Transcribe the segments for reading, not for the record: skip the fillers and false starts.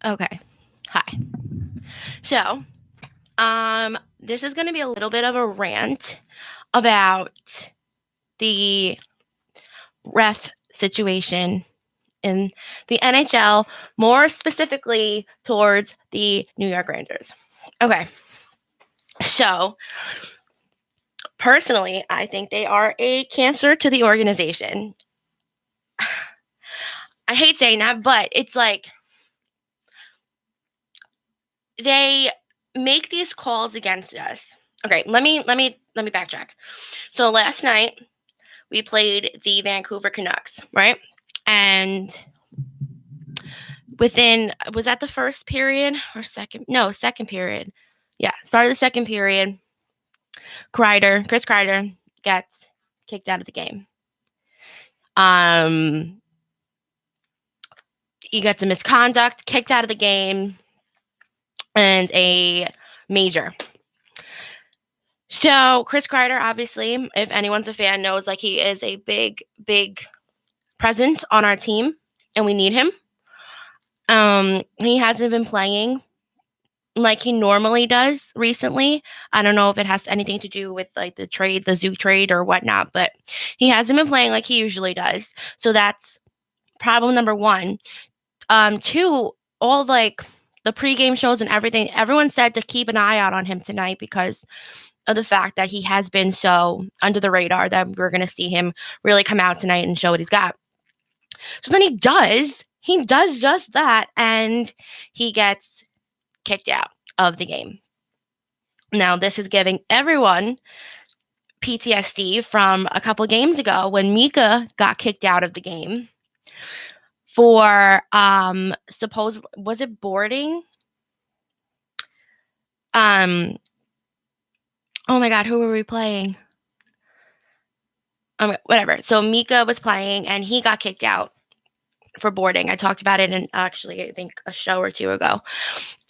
Okay. Hi. So, this is going to be a little bit of a rant about the ref situation in the NHL, more specifically towards the New York Rangers. Okay. So, personally, I think they are a cancer to the organization. I hate saying that, but it's like they make these calls against us. Okay, let me backtrack. So last night we played the Vancouver Canucks, right? And was that the first period or second? No, second period. Yeah, started the second period. Chris Kreider gets kicked out of the game. He gets a misconduct, kicked out of the game, and a major. So Chris Kreider, obviously, if anyone's a fan, knows like he is a big presence on our team, and we need him. He hasn't been playing like he normally does recently. I don't know if it has anything to do with like the zoo trade or whatnot, but he hasn't been playing like he usually does. So that's problem number one. Two, all like the pregame shows and everything, everyone said to keep an eye out on him tonight because of the fact that he has been so under the radar that we're going to see him really come out tonight and show what he's got. So then he does just that, and he gets kicked out of the game. Now, this is giving everyone PTSD from a couple games ago when Mika got kicked out of the game for was it boarding? Oh my god, who were we playing? Whatever. So Mika was playing and he got kicked out for boarding. I talked about it in actually I think a show or two ago.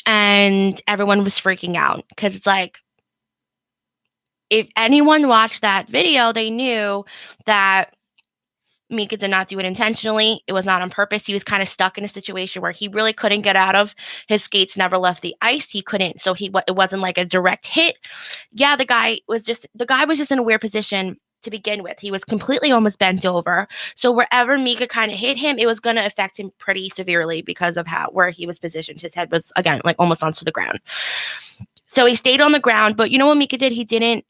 And everyone was freaking out because it's like if anyone watched that video, they knew that Mika did not do it intentionally. It was not on purpose. He was kind of stuck in a situation where he really couldn't get out of. His skates never left the ice. He couldn't. So it wasn't like a direct hit. Yeah, the guy was just in a weird position to begin with. He was completely almost bent over. So wherever Mika kind of hit him, it was going to affect him pretty severely because of where he was positioned. His head was again like almost onto the ground. So he stayed on the ground, but you know what Mika did? He didn't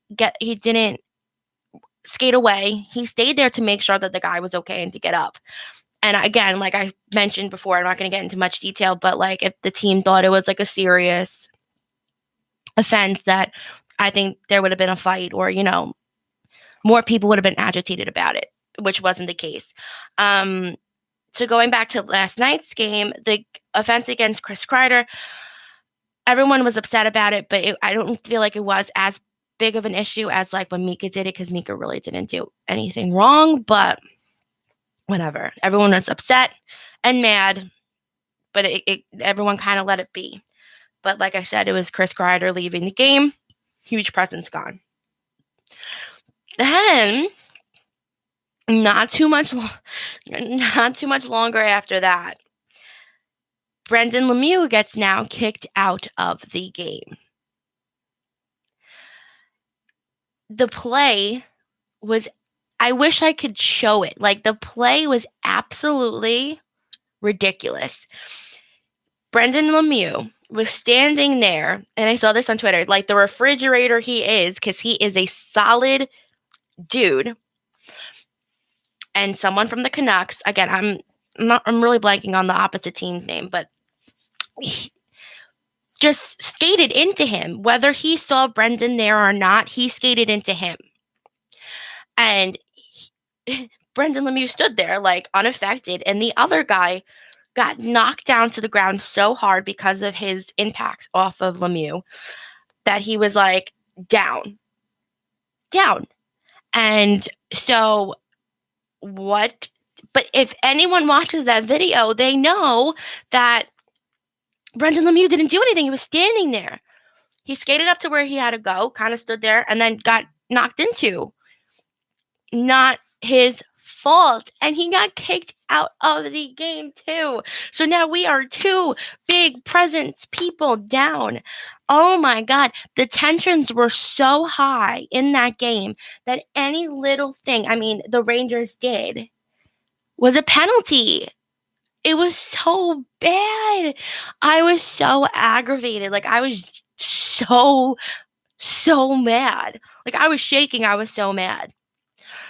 skate away. He stayed there to make sure that the guy was okay and to get up. And again, like I mentioned before, I'm not going to get into much detail, but like if the team thought it was like a serious offense, that I think there would have been a fight or, more people would have been agitated about it, which wasn't the case. So going back to last night's game, the offense against Chris Kreider, everyone was upset about it, but I don't feel like it was as big of an issue as like when Mika did it because Mika really didn't do anything wrong, but whatever. Everyone was upset and mad, but everyone kind of let it be. But like I said, it was Chris Kreider leaving the game. Huge presence gone. Then, not too much longer after that, Brendan Lemieux gets now kicked out of the game. The play was, I wish I could show it. Like the play was absolutely ridiculous. Brendan Lemieux was standing there, and I saw this on Twitter, like the refrigerator he is, because he is a solid dude. And someone from the Canucks, again, I'm really blanking on the opposite team's name, but he just skated into him. Whether he saw Brendan there or not, he skated into him. And Brendan Lemieux stood there like unaffected, and the other guy got knocked down to the ground so hard because of his impact off of Lemieux that he was like down. And so what? But if anyone watches that video, they know that Brendan Lemieux didn't do anything. He was standing there. He skated up to where he had to go, kind of stood there, and then got knocked into. Not his fault. And he got kicked out of the game too. So now we are two big presence people down. Oh my God. The tensions were so high in that game that any little thing, I mean, the Rangers did, was a penalty. It was so bad. I was so aggravated. Like, I was so mad. Like, I was shaking. I was so mad.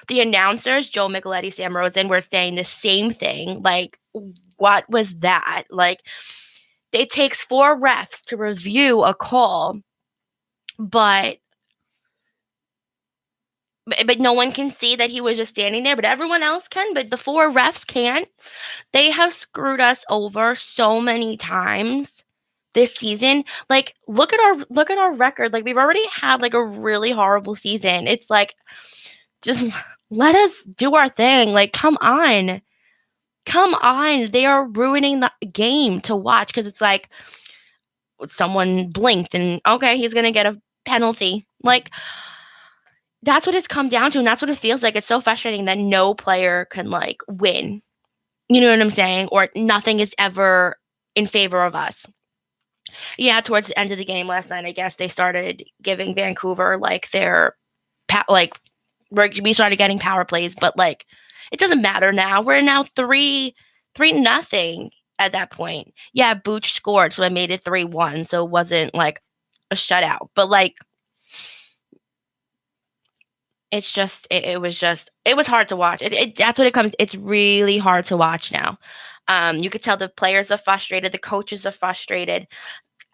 The announcers, Joe Micheletti, Sam Rosen, were saying the same thing. Like, what was that? Like, it takes 4 refs to review a call, but no one can see that he was just standing there, but everyone else can, but the 4 refs can't. They have screwed us over so many times this season. Like, look at our record. Like, we've already had like a really horrible season. It's like, just let us do our thing. Like, come on. Come on. They are ruining the game to watch because it's like someone blinked and okay, he's going to get a penalty. Like, that's what it's come down to, and that's what it feels like. It's so frustrating that no player can like win. You know what I'm saying? Or nothing is ever in favor of us. Yeah, towards the end of the game last night, I guess they started giving Vancouver like their like we started getting power plays, but like it doesn't matter now. We're now 3-0 at that point. Yeah, Booch scored, so I made it 3-1, so it wasn't like a shutout. But like it's just it was hard to watch. That's what it comes. It's really hard to watch now. You could tell the players are frustrated, the coaches are frustrated.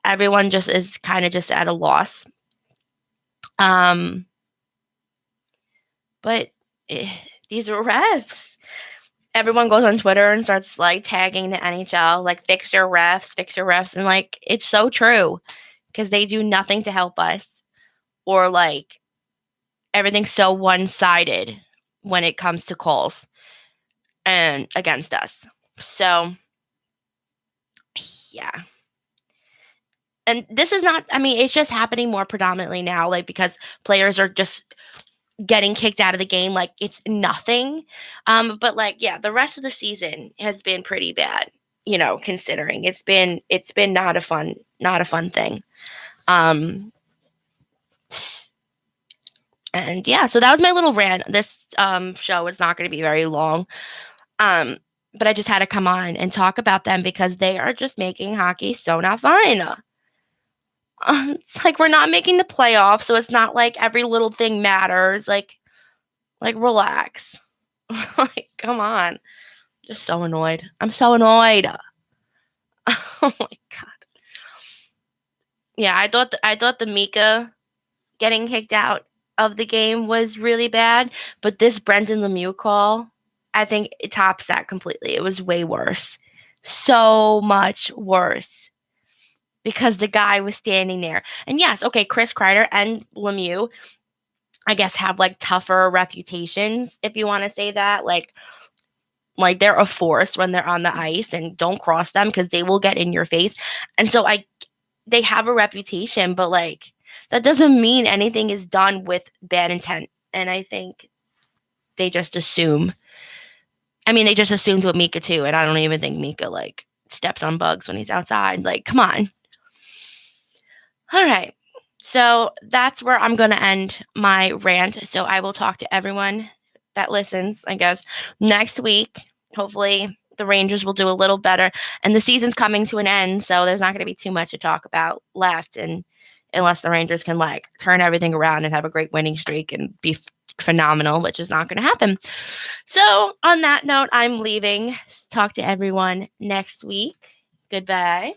Everyone just is kind of just at a loss. But these are refs. Everyone goes on Twitter and starts like tagging the NHL, like fix your refs, and like it's so true because they do nothing to help us, or like everything's so one-sided when it comes to calls and against us. So yeah. And this is not, I mean, it's just happening more predominantly now, like because players are just getting kicked out of the game like it's nothing. But like, yeah, the rest of the season has been pretty bad, you know, considering it's been not a fun thing. And yeah, so that was my little rant. This show is not going to be very long. But I just had to come on and talk about them because they are just making hockey so not fun. It's like we're not making the playoffs, so it's not like every little thing matters. Like relax. Like, come on. Just so annoyed. I'm so annoyed. Oh my God. Yeah, I thought the Mika getting kicked out of the game was really bad, but this Brendan Lemieux call, I think it tops that completely. It was way worse. So much worse. Because the guy was standing there. And yes, okay, Chris Kreider and Lemieux, I guess, have like tougher reputations, if you want to say that. Like they're a force when they're on the ice, and don't cross them because they will get in your face. And so they have a reputation, but like that doesn't mean anything is done with bad intent. And I think they just assume. I mean, they just assumed with Mika too, and I don't even think Mika like steps on bugs when he's outside. Like, come on. All right. So that's where I'm going to end my rant. So I will talk to everyone that listens, I guess, next week. Hopefully the Rangers will do a little better. And the season's coming to an end, so there's not going to be too much to talk about left, and unless the Rangers can like turn everything around and have a great winning streak and be phenomenal, which is not going to happen. So on that note, I'm leaving. Talk to everyone next week. Goodbye.